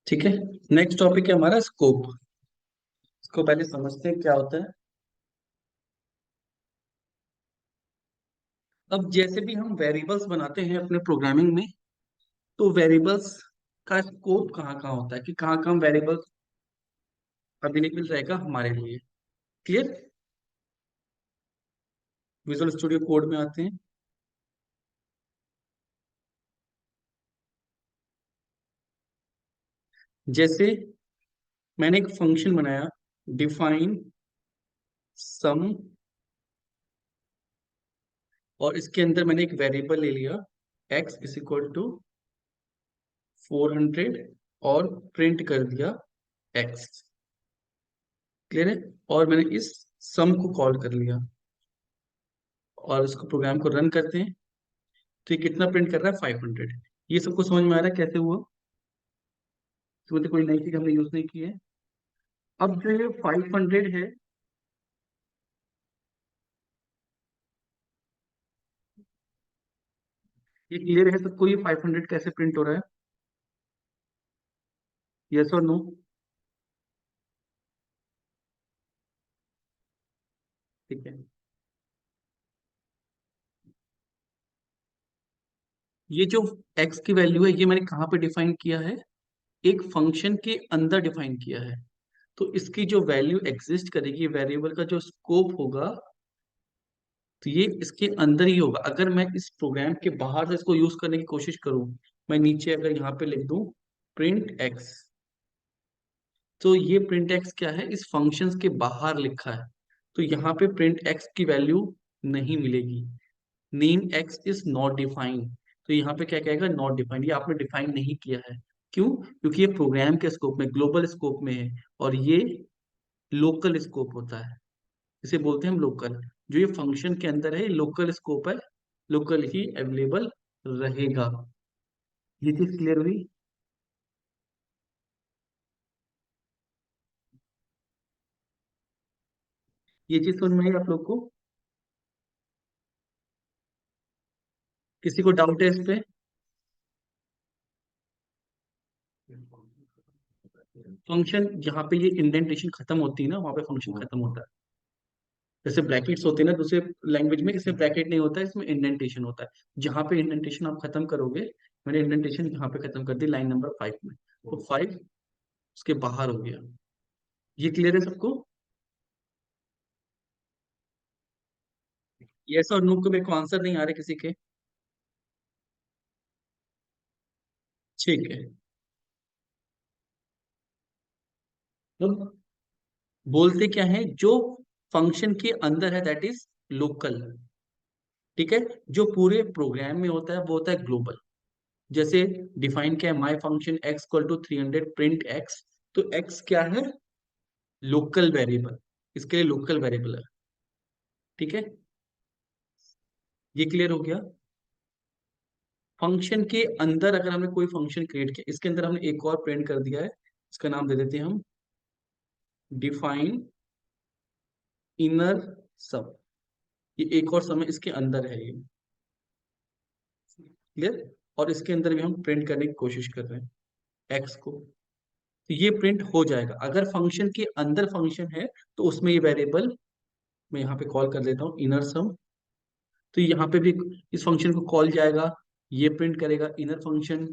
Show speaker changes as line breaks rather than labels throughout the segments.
ठीक है। Next topic है हमारा स्कोप। इसको पहले समझते हैं क्या होता है। अब जैसे भी हम वेरिएबल्स बनाते हैं अपने प्रोग्रामिंग में, तो वेरिएबल्स का स्कोप कहाँ कहाँ होता है कि कहाँ कहाँ वेरिएबल्स अवेलेबल रहेगा हमारे लिए। क्लियर। विजुअल स्टूडियो कोड में आते हैं। जैसे मैंने एक फंक्शन बनाया, डिफाइन सम, और इसके अंदर मैंने एक वेरिएबल ले लिया x इज इक्वल टू 400 और प्रिंट कर दिया x। क्लियर है। और मैंने इस सम को कॉल कर लिया और इसको प्रोग्राम को रन करते हैं। तो ये कितना प्रिंट कर रहा है? 500। ये सबको समझ में आ रहा है कैसे हुआ? इसमें तो कोई नई चीज हमने यूज नहीं की है। अब जो ये 500 है, ये क्लियर है सबको? ये 500 कैसे प्रिंट हो रहा है? यस और नो? ठीक है। ये जो x की वैल्यू है, ये मैंने कहाँ पे डिफाइन किया है? एक फंक्शन के अंदर डिफाइन किया है। तो इसकी जो वैल्यू एग्जिस्ट करेगी, वेरिएबल का जो स्कोप होगा, तो ये इसके अंदर ही होगा। अगर मैं इस प्रोग्राम के बाहर से इसको यूज करने की कोशिश करूं, मैं नीचे अगर यहाँ पे लिख दूं प्रिंट एक्स, तो ये प्रिंट एक्स क्या है? इस फंक्शंस के बाहर लिखा है। तो यहाँ पे प्रिंट एक्स की वैल्यू नहीं मिलेगी। Name x is not defined. तो यहाँ पे क्या कहेगा? Not defined. ये आपने डिफाइन नहीं किया है। क्यों? क्योंकि ये प्रोग्राम के स्कोप में, ग्लोबल स्कोप में है, और ये लोकल स्कोप होता है। इसे बोलते हैं हम लोकल। जो ये फंक्शन के अंदर है, लोकल स्कोप है, लोकल ही अवेलेबल रहेगा। ये चीज क्लियर हुई? ये चीज समझ में आई आप लोग को? किसी को डाउट है इस पे? फंक्शन जहाँ पे ये इंडेंटेशन खत्म होती है ना, वहां पे फंक्शन खत्म होता है। जैसे ब्रैकेट्स होते हैं ना दूसरे लैंग्वेज में, इसमें ब्रैकेट नहीं होता है, इसमें इंडेंटेशन होता है। जहाँ पे इंडेंटेशन आप खत्म करोगे, मैंने इंडेंटेशन यहाँ पे खत्म कर दी लाइन नंबर 5 में, तो 5 उसके बाहर हो गया। ये क्लियर है सबको? यस और नो को मेरे को आंसर नहीं आ रहे किसी के। ठीक है। तो बोलते क्या है? जो फंक्शन के अंदर है दैट इज लोकल। ठीक है। जो पूरे प्रोग्राम में होता है वो होता है ग्लोबल। जैसे डिफाइन क्या है? My function X equal to 300 print X. तो एक्स क्या है? Local variable. इसके लिए लोकल वेरिएबल है। ठीक है। ये क्लियर हो गया? फंक्शन के अंदर अगर हमने कोई फंक्शन क्रिएट किया, इसके अंदर हमने एक और प्रिंट कर दिया है, इसका नाम दे देते हैं हम डिफाइन इनर सब। ये एक और सम है, इसके अंदर है ये। क्लियर। और इसके अंदर भी हम प्रिंट करने की कोशिश कर रहे हैं एक्स को। तो ये प्रिंट हो जाएगा। अगर फंक्शन के अंदर फंक्शन है, तो उसमें ये वेरिएबल मैं यहाँ पे कॉल कर देता हूँ इनर सम। तो यहाँ पे भी इस फंक्शन को कॉल जाएगा, ये प्रिंट करेगा। इनर फंक्शन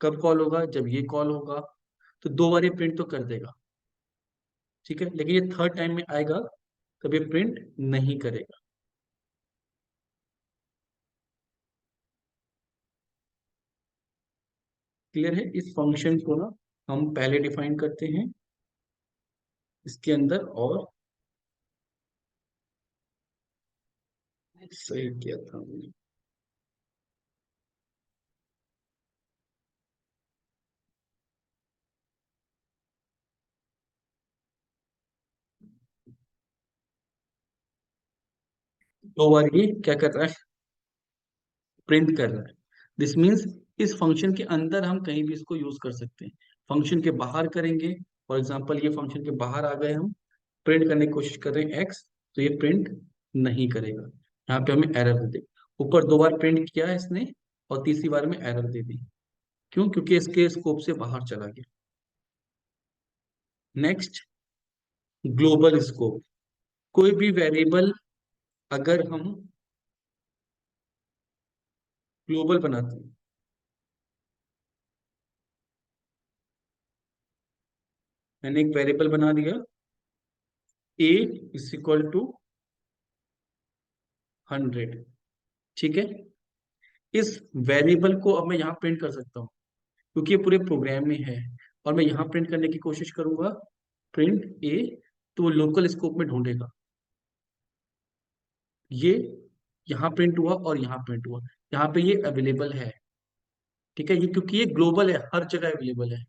कब कॉल होगा? जब ये कॉल होगा। तो दो बार ये प्रिंट तो कर देगा। ठीक है। लेकिन ये थर्ड टाइम में आएगा तब ये प्रिंट नहीं करेगा। क्लियर है? इस फंक्शन को ना हम पहले डिफाइन करते हैं इसके अंदर, और सही किया था हमने। दो बार ये क्या कर रहा है? प्रिंट कर रहा है। दिस मीन्स इस फंक्शन के अंदर हम कहीं भी इसको यूज कर सकते हैं। फंक्शन के बाहर करेंगे, फॉर एग्जांपल ये फंक्शन के बाहर आ गए हम, प्रिंट करने की कोशिश कर रहे हैं एक्स, तो ये प्रिंट नहीं करेगा। यहाँ पे हमें एरर दे देगा। ऊपर दो बार प्रिंट किया है इसने, और तीसरी बार में एरर दे दी। क्यों? क्योंकि इसके स्कोप से बाहर चला गया। Next, global scope. कोई भी वेरिएबल अगर हम ग्लोबल बनाते हैं, मैंने एक वेरिएबल बना दिया a इज इक्वल टू 100, ठीक है। इस वेरिएबल को अब मैं यहाँ प्रिंट कर सकता हूँ क्योंकि ये पूरे प्रोग्राम में है, और मैं यहाँ प्रिंट करने की कोशिश करूंगा, प्रिंट ए, तो वो लोकल स्कोप में ढूंढेगा। ये यहाँ प्रिंट हुआ और यहाँ प्रिंट हुआ, यहाँ पे ये अवेलेबल है, ठीक है। ये क्योंकि ये ग्लोबल है, हर जगह अवेलेबल है,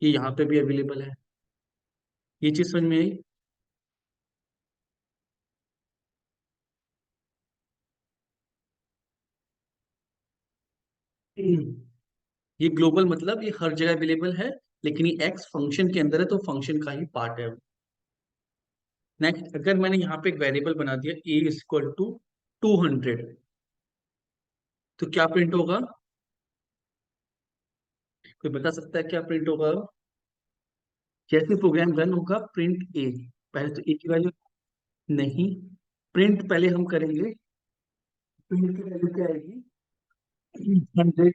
ये यहाँ पे भी अवेलेबल है। ये चीज समझ में आई? ये ग्लोबल मतलब ये हर जगह अवेलेबल है, लेकिन ये एक्स फंक्शन के अंदर है, तो फंक्शन का ही पार्ट है। नेक्स्ट, अगर मैंने यहाँ पे एक वेरिएबल बना दिया ए इज इक्वल टू 200, तो क्या प्रिंट होगा? कोई बता सकता है क्या प्रिंट होगा? जैसे प्रोग्राम रन होगा, प्रिंट ए, पहले तो ए की वैल्यू नहीं, प्रिंट पहले हम करेंगे, प्रिंट की वैल्यू क्या आएगी? 100।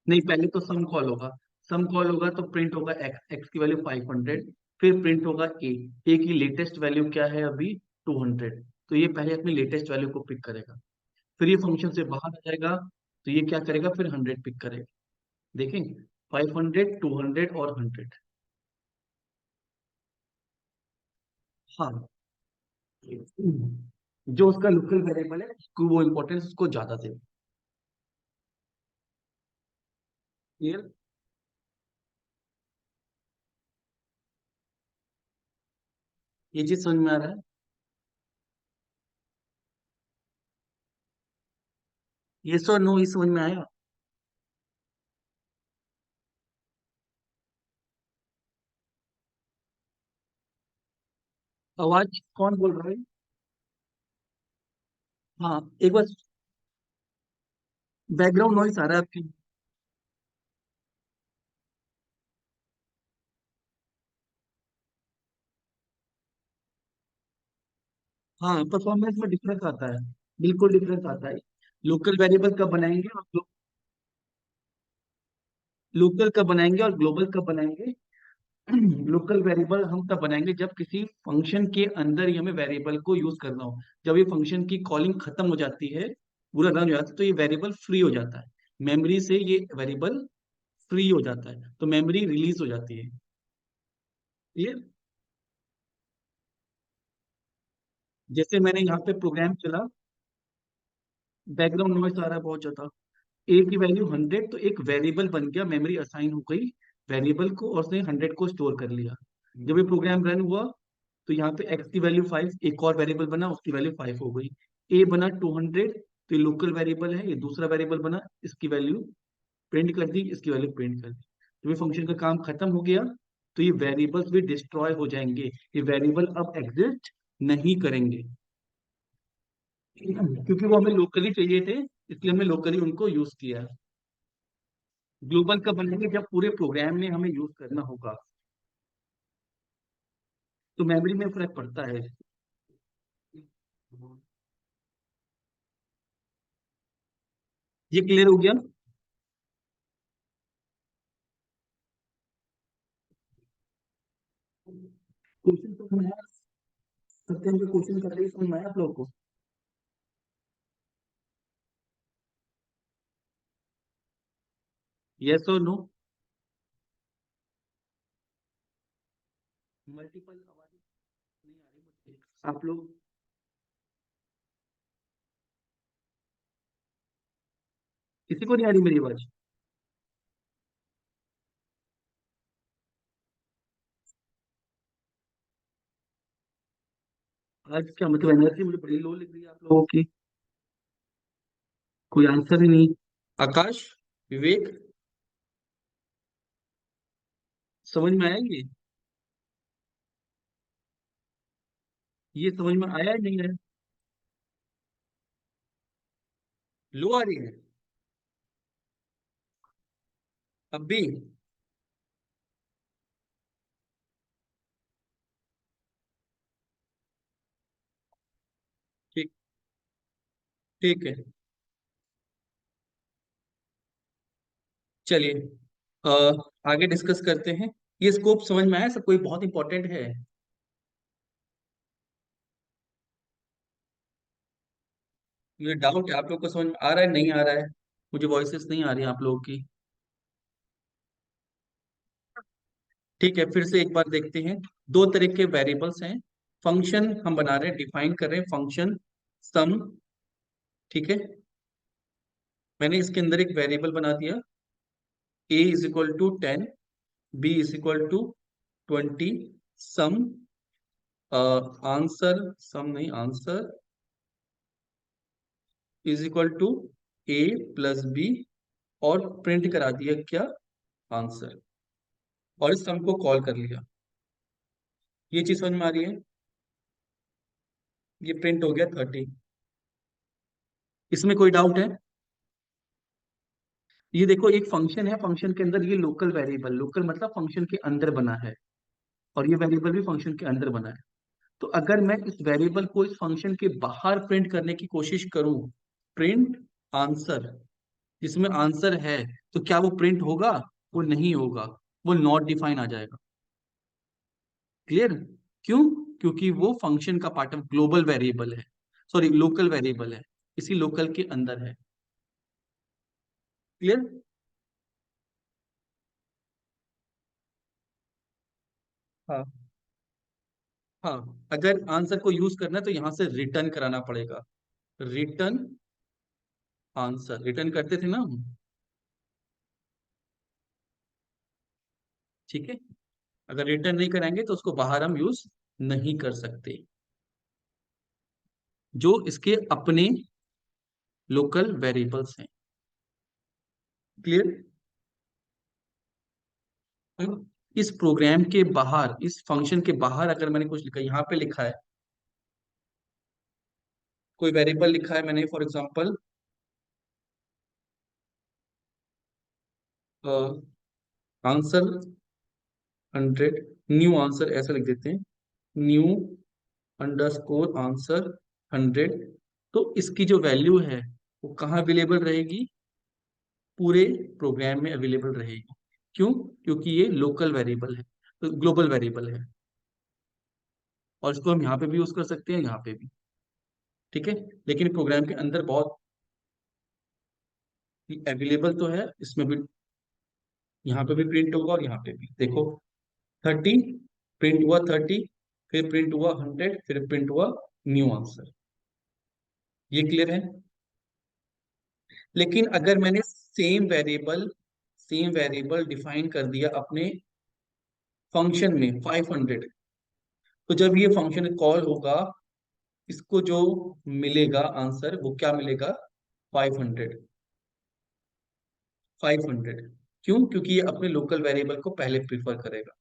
नहीं, पहले तो सम कॉल होगा, सम कॉल होगा तो प्रिंट होगा एक्स, एक्स की वैल्यू 500, फिर प्रिंट होगा ए, ए की लेटेस्ट वैल्यू क्या है अभी? 200, तो ये पहले अपनी लेटेस्ट वैल्यू को पिक करेगा, फिर ये फंक्शन से बाहर आ जाएगा, तो ये क्या करेगा? फिर 100 पिक करेगा। देखें, 500, 200 और 100। हाँ, जो उसका लोकल वेरिएबल है उसको वो इम्पोर्टेंस उसको ज्यादा दे। क्लियर? ये चीज समझ में आ रहा है? ये सो नो, ये समझ में आया? आवाज कौन बोल रहा है? हाँ, एक बार, बैकग्राउंड नॉइस आ रहा है आपकी। हाँ, परफॉर्मेंस में डिफरेंस आता है, बिल्कुल डिफरेंस आता है। लोकल वेरिएबल कब बनाएंगे और लोकल कब बनाएंगे और ग्लोबल कब बनाएंगे? लोकल वेरिएबल हम तब बनाएंगे जब किसी फंक्शन के अंदर ही हमें वेरिएबल को यूज करना हो। जब ये फंक्शन की कॉलिंग खत्म हो जाती है, पूरा रन हो जाता है, तो ये वेरिएबल फ्री हो जाता है, मेमोरी से ये वेरिएबल फ्री हो जाता है, तो मेमोरी रिलीज हो जाती है। ये जैसे मैंने यहाँ पे प्रोग्राम चला, बैकग्राउंड नॉइस आ रहा है बहुत ज्यादा। ए की वैल्यू 100, तो एक वेरिएबल बन गया, मेमोरी असाइन हो गई वेरिएबल को, और उसने 100 को स्टोर कर लिया। जब ये प्रोग्राम रन हुआ, तो यहाँ पे एक्स की वैल्यू 5, एक और वेरिएबल बना, उसकी वैल्यू 5 हो गई। ए बना 200, तो ये लोकल वेरिएबल है, ये दूसरा वेरिएबल बना, इसकी वैल्यू प्रिंट कर दी, इसकी वैल्यू प्रिंट कर दी। तो ये फंक्शन का काम खत्म हो गया, तो ये वेरिएबल्स भी डिस्ट्रॉय हो जाएंगे, ये वेरिएबल अब एग्जिस्ट नहीं करेंगे, क्योंकि वो हमें लोकली चाहिए थे, इसलिए हमने लोकली उनको यूज किया। ग्लोबल कब बनेंगे? जब पूरे प्रोग्राम में हमें यूज करना होगा, तो मेमोरी में फर्क पड़ता है। ये क्लियर हो गया? क्वेश्चन तो समझ आया? सत्यम के क्वेश्चन कर रही समझ में आया आप लोगों को? यस और नो? मल्टीपल आवाज नहीं आ रही मुझे, आप लोग? किसी को नहीं आ रही मेरी आवाज? आज क्या मतलब, एनर्जी मुझे बड़ी लो लग रही है आप लोगों की, कोई आंसर ही नहीं। आकाश, विवेक, समझ में आया ये समझ में आया या नहीं है? लो आ रही है? अभी ठीक, ठीक है, चलिए आगे डिस्कस करते हैं। ये स्कोप समझ में आया सब, कोई बहुत इंपॉर्टेंट है? मुझे डाउट है आप लोग को समझ में आ रहा है नहीं आ रहा है, मुझे वॉइसेस नहीं आ रही आप लोगों की। ठीक है, फिर से एक बार देखते हैं। दो तरह के वेरिएबल्स हैं, फंक्शन हम बना रहे हैं, डिफाइन कर रहे हैं फंक्शन सम। ठीक है, मैंने इसके अंदर एक वेरिएबल बना दिया, a is equal to 10, b is equal to 20, sum answer, sum नहीं answer is equal to a plus b, और प्रिंट करा दिया क्या, आंसर, और इस सम को कॉल कर लिया। ये चीज समझ में आ रही है? ये प्रिंट हो गया 30। इसमें कोई डाउट है? ये देखो एक फंक्शन है, फंक्शन के अंदर ये लोकल वेरिएबल, लोकल मतलब फंक्शन के अंदर बना है, और ये वेरिएबल भी फंक्शन के अंदर बना है। तो अगर मैं इस वेरिएबल को इस फंक्शन के बाहर प्रिंट करने की कोशिश करूं, प्रिंट आंसर, जिसमें आंसर है, तो क्या वो प्रिंट होगा? वो नहीं होगा, वो नॉट डिफाइन आ जाएगा। क्लियर? क्यों? क्योंकि वो फंक्शन का पार्ट ऑफ ग्लोबल वेरिएबल है, सॉरी लोकल वेरिएबल है, इसी लोकल के अंदर है। क्लियर? हाँ, हाँ, अगर आंसर को यूज करना है तो यहां से रिटर्न कराना पड़ेगा, रिटर्न आंसर, रिटर्न करते थे ना हम। ठीक है, अगर रिटर्न नहीं कराएंगे तो उसको बाहर हम यूज नहीं कर सकते, जो इसके अपने लोकल वेरिएबल्स हैं। क्लियर? अब इस प्रोग्राम के बाहर, इस फंक्शन के बाहर अगर मैंने कुछ लिखा, यहाँ पे लिखा है, कोई वेरिएबल लिखा है मैंने, for example answer 100, new answer ऐसा लिख देते हैं, न्यू अंडरस्कोर आंसर 100। तो इसकी जो वैल्यू है वो कहाँ अवेलेबल रहेगी? पूरे प्रोग्राम में अवेलेबल रहेगी। क्यों? क्योंकि ये लोकल वेरिएबल है, तो ग्लोबल वेरिएबल है, और इसको हम यहाँ पे भी यूज कर सकते हैं, यहाँ पे भी। ठीक है, लेकिन प्रोग्राम के अंदर बहुत अवेलेबल तो है, इसमें भी, यहाँ पे भी प्रिंट होगा और यहाँ पे भी देखो, 30 प्रिंट हुआ, 30 फिर प्रिंट हुआ 100, फिर प्रिंट हुआ न्यू आंसर। ये क्लियर है? लेकिन अगर मैंने सेम वेरिएबल डिफाइन कर दिया अपने फंक्शन में 500, तो जब ये फंक्शन कॉल होगा, इसको जो मिलेगा आंसर वो क्या मिलेगा? 500, 500। क्यों? क्योंकि ये अपने लोकल वेरिएबल को पहले प्रीफर करेगा।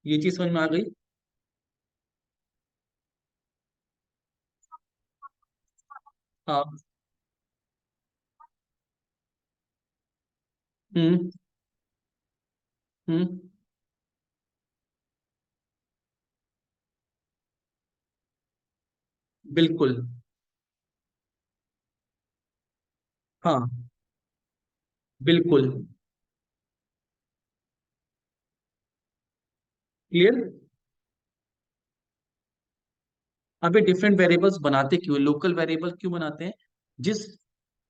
ये चीज समझ में आ गई? हाँ। हम्म, हम्म, बिल्कुल। हाँ, बिल्कुल। क्लियर? अभी डिफरेंट वेरिएबल्स बनाते क्यों, लोकल वेरिएबल क्यों बनाते हैं? जिस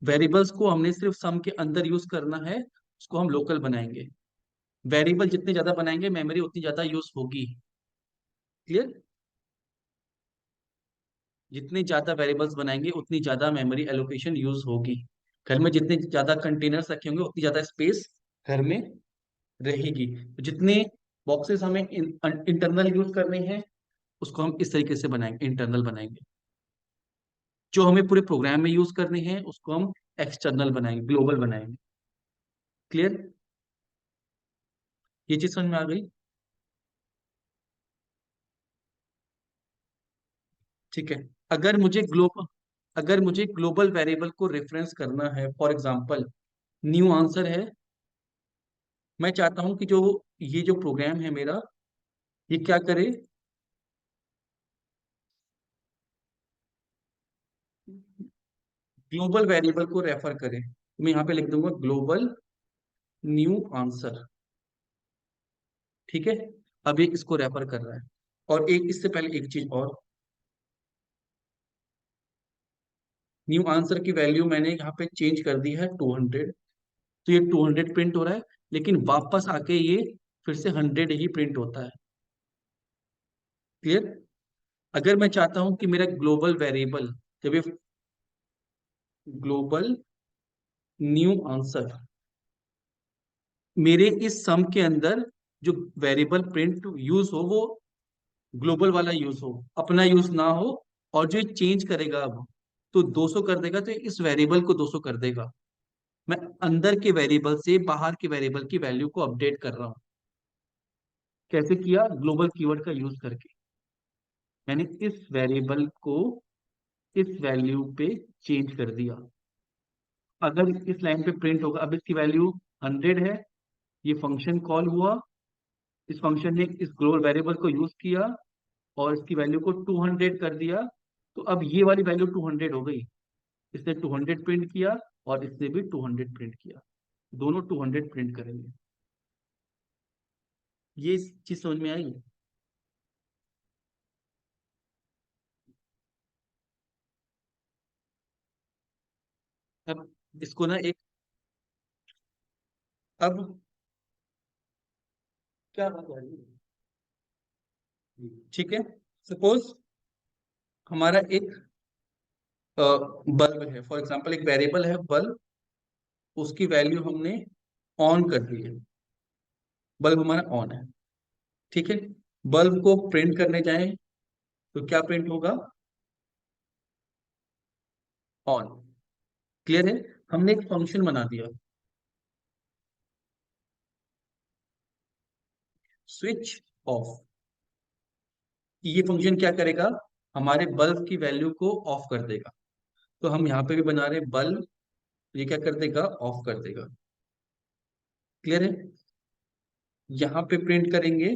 वेरिएबल्स को हमने सिर्फ सम के अंदर यूज करना है, उसको हम लोकल बनाएंगे। वेरिएबल जितने ज्यादा बनाएंगे, मेमोरी उतनी ज्यादा यूज होगी। क्लियर? जितने ज्यादा वेरिएबल्स बनाएंगे उतनी ज्यादा मेमोरी एलोकेशन यूज होगी। घर में जितने ज्यादा कंटेनर्स रखे होंगे उतनी ज्यादा स्पेस घर में रहेगी। तो जितने बॉक्सेस हमें इंटरनल यूज करने हैं, उसको हम इस तरीके से बनाएंगे, इंटरनल बनाएंगे। जो हमें पूरे प्रोग्राम में यूज करने हैं उसको हम एक्सटर्नल बनाएंगे, ग्लोबल बनाएंगे। क्लियर? ये चीज समझ में आ गई? ठीक है, अगर मुझे ग्लोबल वेरिएबल को रेफरेंस करना है, फॉर एग्जांपल न्यू आंसर है। मैं चाहता हूं कि जो ये जो प्रोग्राम है मेरा, ये क्या करे, ग्लोबल वेरिएबल को रेफर करे। तो मैं यहाँ पे लिख दूंगा ग्लोबल न्यू आंसर। ठीक है, अब ये इसको रेफर कर रहा है। और एक इससे पहले एक चीज और, न्यू आंसर की वैल्यू मैंने यहाँ पे चेंज कर दी है 200। तो ये 200 प्रिंट हो रहा है, लेकिन वापस आके ये फिर से 100 ही प्रिंट होता है। क्लियर? अगर मैं चाहता हूं कि मेरा ग्लोबल वेरिएबल, जब ये ग्लोबल न्यू आंसर, मेरे इस सम के अंदर जो वेरिएबल प्रिंट यूज हो वो ग्लोबल वाला यूज हो, अपना यूज ना हो, और जो चेंज करेगा अब तो 200 कर देगा, तो इस वेरिएबल को 200 कर देगा। मैं अंदर के वेरिएबल से बाहर के वेरिएबल की वैल्यू को अपडेट कर रहा हूं। कैसे किया? ग्लोबल कीवर्ड का यूज करके मैंने इस वेरिएबल को इस वैल्यू पे चेंज कर दिया। अगर इस लाइन पे प्रिंट होगा, अब इसकी वैल्यू 100 है, ये फंक्शन कॉल हुआ, इस फंक्शन ने इस ग्लोबल वेरिएबल को यूज किया और इसकी वैल्यू को 200 कर दिया। तो अब ये वाली वैल्यू 200 हो गई। इसने 200 प्रिंट किया और इसने भी 200 प्रिंट किया, दोनों 200 प्रिंट करेंगे। ये चीज समझ में आई? अब इसको ना एक, अब क्या बात है, ठीक है, सपोज हमारा एक बल्ब है, फॉर एग्जांपल एक वेरिएबल है बल्ब, उसकी वैल्यू हमने ऑन कर दी है, बल्ब हमारा ऑन है। ठीक है, बल्ब को प्रिंट करने जाएं तो क्या प्रिंट होगा? ऑन। क्लियर है? हमने एक फंक्शन बना दिया, स्विच ऑफ। ये फंक्शन क्या करेगा? हमारे बल्ब की वैल्यू को ऑफ कर देगा। तो हम यहाँ पे भी बना रहे हैं बल्ब, ये क्या कर देगा? ऑफ कर देगा। क्लियर है? यहाँ पे प्रिंट करेंगे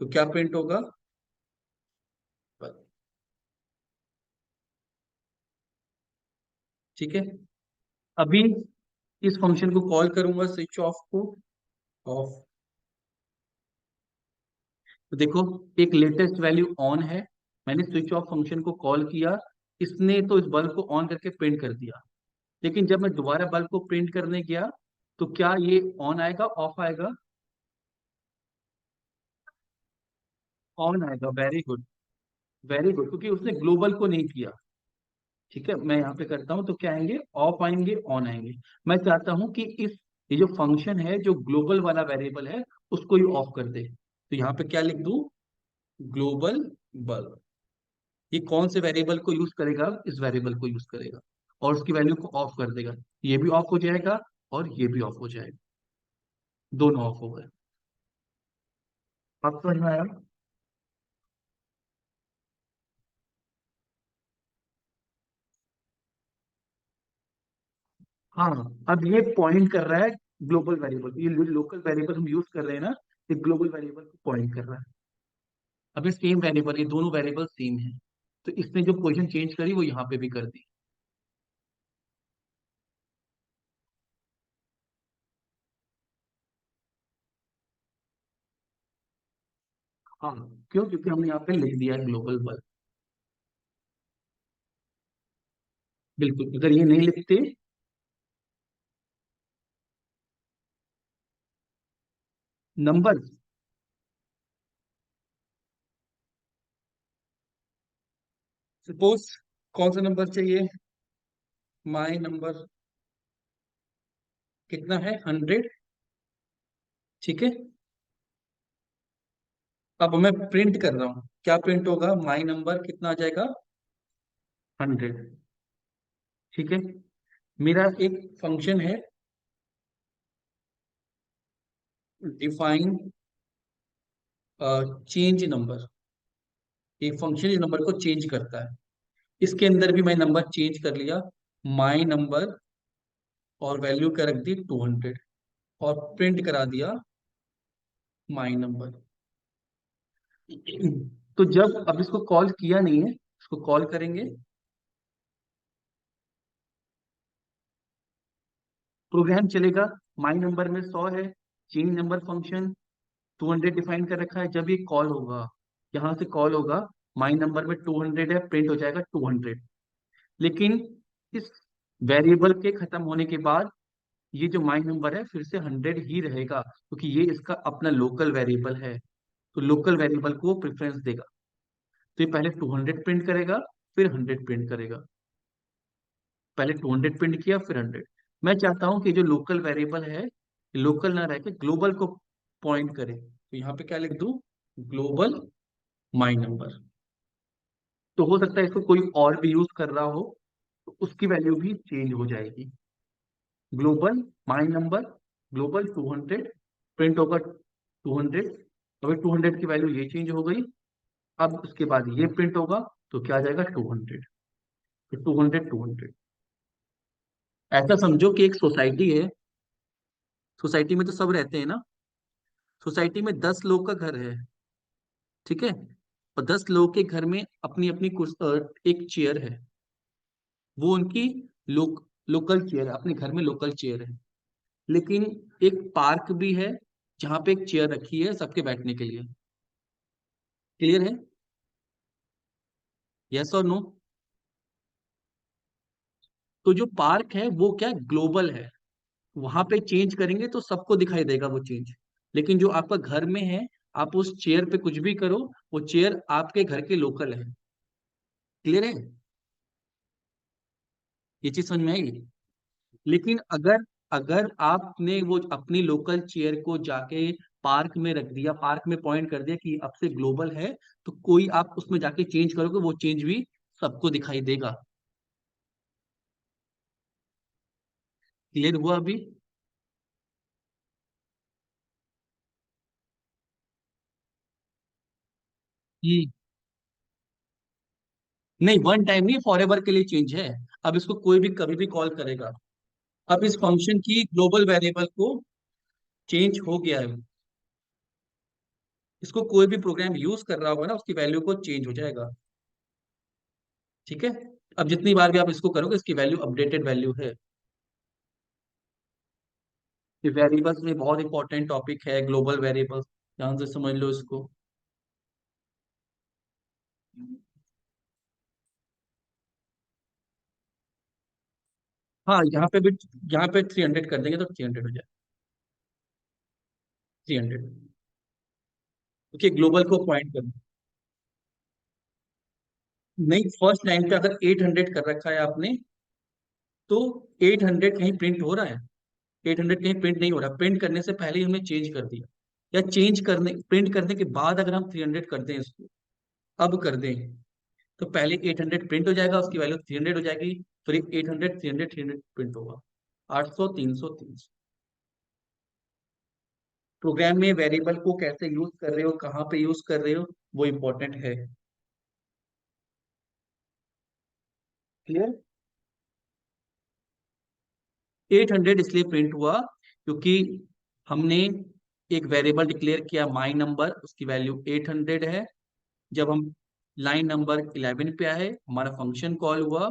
तो क्या प्रिंट होगा? ठीक है, अभी इस फंक्शन को कॉल करूंगा, स्विच ऑफ को, ऑफ। तो देखो, एक लेटेस्ट वैल्यू ऑन है, मैंने स्विच ऑफ फंक्शन को कॉल किया, इसने तो इस बल्ब को ऑन करके प्रिंट कर दिया। लेकिन जब मैं दोबारा बल्ब को प्रिंट करने गया तो क्या ये ऑन आएगा, ऑफ आएगा? ऑन आएगा। वेरी गुड, वेरी गुड, क्योंकि उसने ग्लोबल को नहीं किया। ठीक है, मैं यहाँ पे करता हूँ तो क्या आएंगे? ऑफ आएंगे, ऑन आएंगे। मैं चाहता हूँ कि इस, ये जो फंक्शन है जो ग्लोबल वाला वेरिएबल है उसको ही ऑफ कर दे। तो यहाँ पे क्या लिख दूं? Global bulb. ये कौन से वेरिएबल को यूज करेगा? इस वेरिएबल को यूज करेगा और उसकी वैल्यू को ऑफ कर देगा। ये भी ऑफ हो जाएगा और ये भी ऑफ हो जाएगा, दोनों ऑफ हो गए। आप समझ में आया? हाँ, अब ये पॉइंट कर रहा है ग्लोबल वेरिएबल, ये लोकल वेरिएबल हम यूज कर रहे हैं ना, ये ग्लोबल वेरिएबल को पॉइंट कर रहा है। अब ये सेम वेरिएबल, ये दोनों वेरिएबल सेम है, तो इसने जो पोजीशन चेंज करी वो यहाँ पे भी कर दी। हाँ, क्यों? क्योंकि हमने यहाँ पे लिख दिया है ग्लोबल वर्ल्ड। बिल्कुल, अगर ये नहीं लिखते, नंबर, सपोज कौन सा नंबर चाहिए? माई नंबर कितना है? 100। ठीक है, अब मैं प्रिंट कर रहा हूँ, क्या प्रिंट होगा? माई नंबर कितना आ जाएगा? 100। ठीक है, मेरा एक फंक्शन है डिफाइन चेंज नंबर। एक फंक्शन इस नंबर को चेंज करता है, इसके अंदर भी मैं नंबर चेंज कर लिया, माई नंबर और वैल्यू क्या रख दी 200, और प्रिंट करा दिया माई नंबर। तो जब अब इसको कॉल किया नहीं है, इसको कॉल करेंगे, प्रोग्राम चलेगा। माई नंबर में 100 है, चेंज नंबर फंक्शन 200 डिफाइन कर रखा है। जब ये कॉल होगा, यहाँ से कॉल होगा, माई नंबर में 200 है, प्रिंट हो जाएगा 200। लेकिन इस वेरिएबल के खत्म होने के बाद ये जो माई नंबर है फिर से 100 ही रहेगा, क्योंकि ये इसका अपना लोकल वेरिएबल है। तो लोकल वेरिएबल को प्रेफरेंस देगा। तो ये पहले 200 प्रिंट करेगा, फिर 100 प्रिंट करेगा। पहले 200 प्रिंट किया, फिर 100। मैं चाहता हूं कि जो लोकल वेरिएबल है, लोकल ना रह के ग्लोबल को पॉइंट करे, तो यहाँ पे क्या लिख दूं, ग्लोबल माई नंबर। तो हो सकता है इसको कोई और भी यूज कर रहा हो, तो उसकी वैल्यू भी चेंज हो जाएगी। Global my number, global 200, print होगा 200। अभी 200 की वैल्यू ये चेंज हो गई। अब उसके बाद ये प्रिंट होगा, तो क्या आ जाएगा 200। तो 200 200। ऐसा समझो कि एक सोसाइटी है, सोसाइटी में तो सब रहते हैं ना। सोसाइटी में 10 लोग का घर है, ठीक है। और 10 लोग के घर में अपनी अपनी एक चेयर है। वो उनकी लोकल चेयर है, अपने घर में लोकल चेयर है। लेकिन एक पार्क भी है, जहाँ पे एक चेयर रखी है सबके बैठने के लिए। क्लियर है? यस और नो? तो जो पार्क है वो क्या ग्लोबल है, वहां पे चेंज करेंगे तो सबको दिखाई देगा वो चेंज। लेकिन जो आपका घर में है, आप उस चेयर पे कुछ भी करो, वो चेयर आपके घर के लोकल है। क्लियर है? ये चीज समझ में आएगी। लेकिन अगर अगर आपने वो अपनी लोकल चेयर को जाके पार्क में रख दिया, पार्क में पॉइंट कर दिया कि अब से ग्लोबल है, तो कोई आप उसमें जाके चेंज करोगे, वो चेंज भी सबको दिखाई देगा। क्लियर हुआ अभी? हम्म। नहीं, वन टाइम नहीं, फॉर एवर के लिए चेंज है। अब इसको कोई भी कभी भी कॉल करेगा। अब इस फंक्शन की ग्लोबल वेरिएबल को चेंज हो गया है। इसको कोई भी प्रोग्राम यूज कर रहा होगा ना, उसकी वैल्यू को चेंज हो जाएगा। ठीक है। अब जितनी बार भी आप इसको करोगे, इसकी वैल्यू अपडेटेड वैल्यू है। ये वेरिएबल्स में बहुत इंपॉर्टेंट टॉपिक है, ग्लोबल वेरिएबल्स। ध्यान से समझ लो इसको। हाँ, यहाँ पे भी, यहाँ पे 300 कर देंगे तो 300 हो जाए। 300, ओके, ग्लोबल को पॉइंट कर। नहीं, फर्स्ट लाइन पे अगर 800 कर रखा है आपने, तो 800 कहीं प्रिंट हो रहा है? 800 कहीं प्रिंट नहीं हो रहा। प्रिंट करने से पहले ही हमने चेंज कर दिया। या चेंज करने, प्रिंट करने के बाद अगर हम 300 कर दें इसको, अब कर दें, तो पहले 800 प्रिंट हो जाएगा, उसकी वैल्यू 300 हो जाएगी। फिर 800 300 300 प्रिंट होगा। 800 300 300। प्रोग्राम में वेरिएबल को कैसे यूज कर रहे हो, कहाँ पे यूज कर रहे हो, वो इंपॉर्टेंट है। क्लियर? 800 इसलिए प्रिंट हुआ क्योंकि हमने एक वेरिएबल डिक्लेयर किया माई नंबर, उसकी वैल्यू 800 है। जब हम लाइन नंबर 11 पे आए, हमारा फंक्शन कॉल हुआ।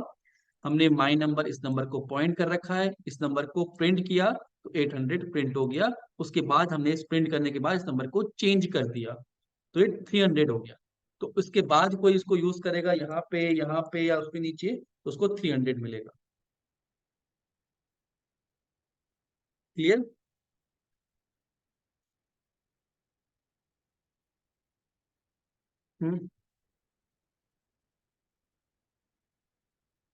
हमने माई नंबर, इस नंबर को पॉइंट कर रखा है, इस नंबर को प्रिंट किया, तो 800 प्रिंट हो गया। उसके बाद हमने इस प्रिंट करने के बाद इस नंबर को चेंज कर दिया, तो ये 300 हो गया। तो उसके बाद कोई इसको यूज करेगा यहाँ पे या उसके नीचे, तो उसको 300 मिलेगा। क्लियर? हम्म।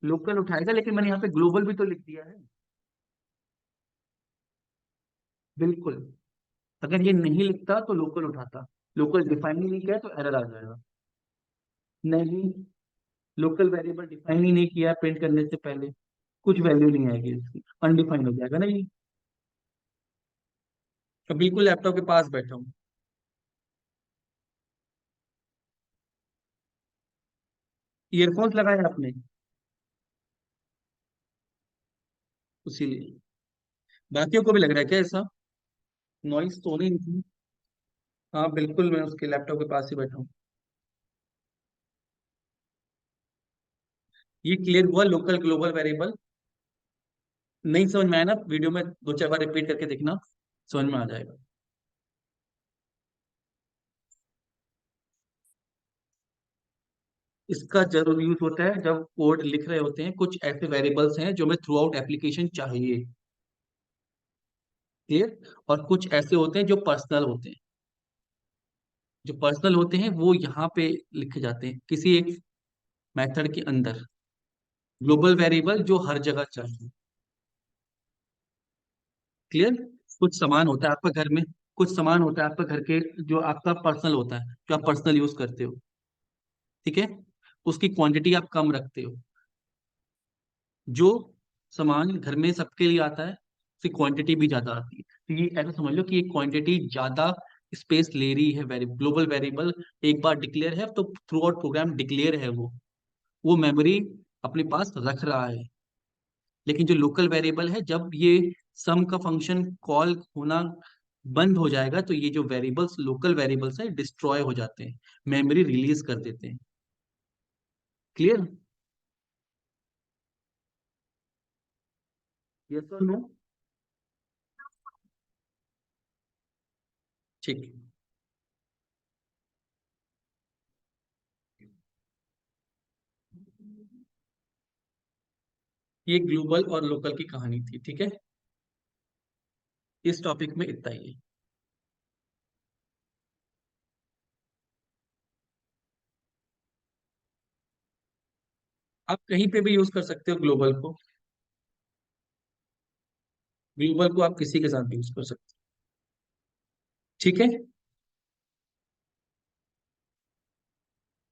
लोकल उठाएगा, लेकिन मैंने यहाँ पे ग्लोबल भी तो लिख दिया है। बिल्कुल। अगर ये नहीं लिखता तो लोकल उठाता। लोकल डिफाइन ही नहीं किया तो एरर आ जाएगा। नहीं, लोकल वेरिएबल डिफाइन ही नहीं किया प्रिंट करने से पहले, कुछ वैल्यू नहीं आएगी इसकी, अनडिफाइंड हो जाएगा ना ये। तो बिल्कुल लैपटॉप के पास बैठा हूँ। ईयरफोन्स लगाए आपने? इसीलिए। बाकियों को भी लग रहा है क्या ऐसा? नॉइस तो नहीं थी। हाँ बिल्कुल, मैं उसके लैपटॉप के पास ही बैठा हूँ। ये क्लियर हुआ लोकल ग्लोबल वेरिएबल? नहीं समझ में आया ना, वीडियो में दो चार बार रिपीट करके देखना, समझ में आ जाएगा। इसका जरूर यूज होता है जब कोड लिख रहे होते हैं, कुछ ऐसे वेरिएबल्स हैं जो हमें थ्रू आउट एप्लीकेशन चाहिए। क्लियर। और कुछ ऐसे होते हैं जो पर्सनल होते हैं। जो पर्सनल होते हैं वो यहाँ पे लिखे जाते हैं किसी एक मेथड के अंदर। ग्लोबल वेरिएबल जो हर जगह चाहिए। क्लियर। कुछ सामान होता है आपका घर में, कुछ सामान होता है आपका घर के, जो आपका पर्सनल होता है, जो आप पर्सनल यूज करते हो। ठीक है। उसकी क्वांटिटी आप कम रखते हो। जो सामान घर में सबके लिए आता है, उसकी क्वांटिटी भी ज्यादा आती है, तो ये ऐसा समझ लो कि ये क्वांटिटी ज्यादा स्पेस ले रही है। ग्लोबल वेरिएबल एक बार डिक्लेयर है तो थ्रू आउट प्रोग्राम डिक्लेयर है वो मेमोरी अपने पास रख रहा है। लेकिन जो लोकल वेरिएबल है, जब ये सम का फंक्शन कॉल होना बंद हो जाएगा तो ये जो वेरिएबल्स लोकल वेरिएबल्स हैं डिस्ट्रॉय हो जाते हैं, मेमोरी रिलीज कर देते हैं। क्लियर। यस और नो? ठीक। ये ग्लोबल और लोकल की कहानी थी, ठीक है। इस टॉपिक में इतना ही है। आप कहीं पे भी यूज कर सकते हो ग्लोबल को। ग्लोबल को आप किसी के साथ भी यूज कर सकते हो। ठीक है।